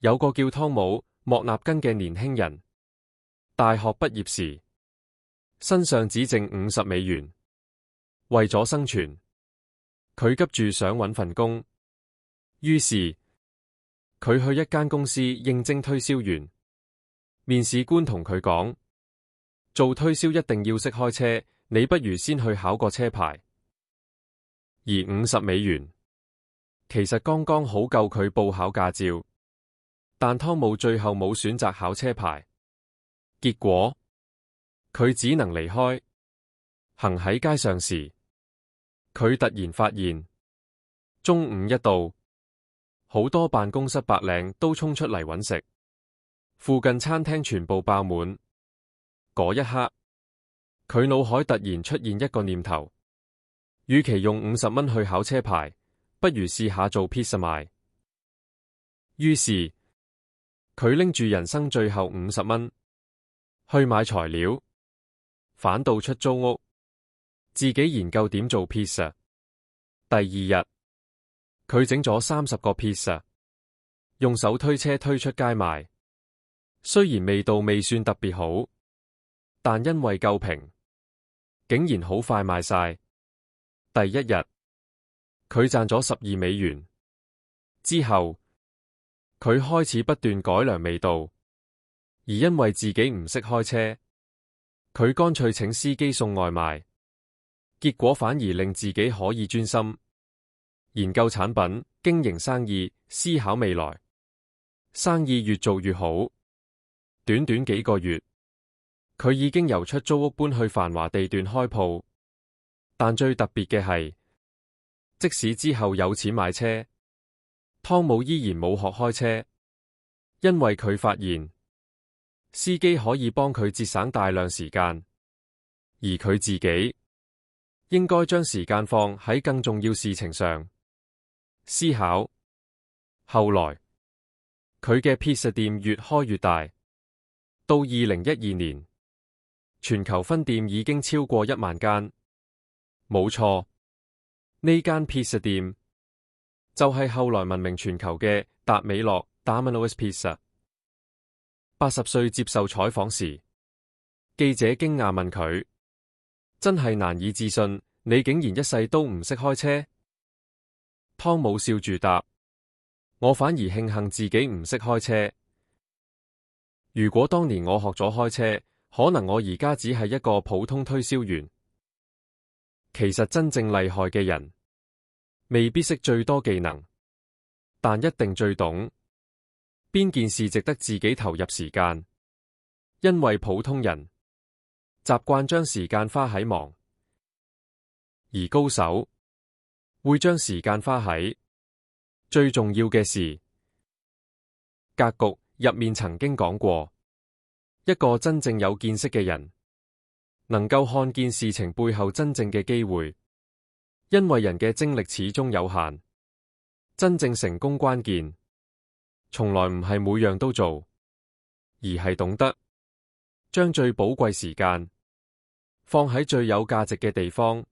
有個叫湯姆·莫納根嘅年輕人，大學畢業時身上只剩$50，為咗生存，佢急住想搵份工，於是佢去一間公司應徵推銷員。面試官同佢講，做推銷一定要識開車，你不如先去考個車牌。而$50其實剛剛好夠佢報考駕照，但湯姆最後冇選擇考車牌，結果佢只能離開。行喺街上時，佢突然發現中午一到，好多辦公室白領都衝出嚟搵食，附近餐廳全部爆滿。嗰一刻，佢腦海突然出現一個念頭，與其用$50去考車牌，不如試下做披薩賣。於是佢拎住人生最後$50去買材料，返到出租屋，自己研究點做披薩。第二日，佢整咗30個披薩，用手推車推出街賣。雖然味道未算特別好，但因為夠平，竟然好快賣晒。第一日，佢賺咗$12。之後，佢開始不斷改良味道，而因為自己唔識開車，佢乾脆請司機送外賣，結果反而令自己可以專心研究產品、經營生意、思考未來。生意越做越好，短短幾個月，佢已經由出租屋搬去繁華地段開鋪。但最特別嘅係，即使之後有錢買車，湯姆依然冇學開車，因為佢發現司機可以幫佢節省大量時間，而佢自己應該將時間放喺更重要事情上。思考。後來，佢嘅披薩店越開越大，到2012年，全球分店已經超過1萬間。冇錯，呢間披薩店就係後來聞名全球嘅達美樂 Domino's Pizza。80歲接受採訪時，記者驚訝問佢：真係難以置信，你竟然一世都唔識開車？湯姆笑住答：我反而慶幸自己唔識開車。如果當年我學咗開車，可能我而家只係一個普通推銷員。其實真正厲害嘅人，未必識最多技能，但一定最懂邊件事值得自己投入時間。因為普通人習慣將時間花喺忙，而高手會將時間花喺最重要嘅事。格局入面曾經講過，一個真正有見識嘅人，能夠看見事情背後真正嘅機會。因為人嘅精力始終有限，真正成功關鍵從來唔係每樣都做，而係懂得將最寶貴時間放喺最有價值嘅地方。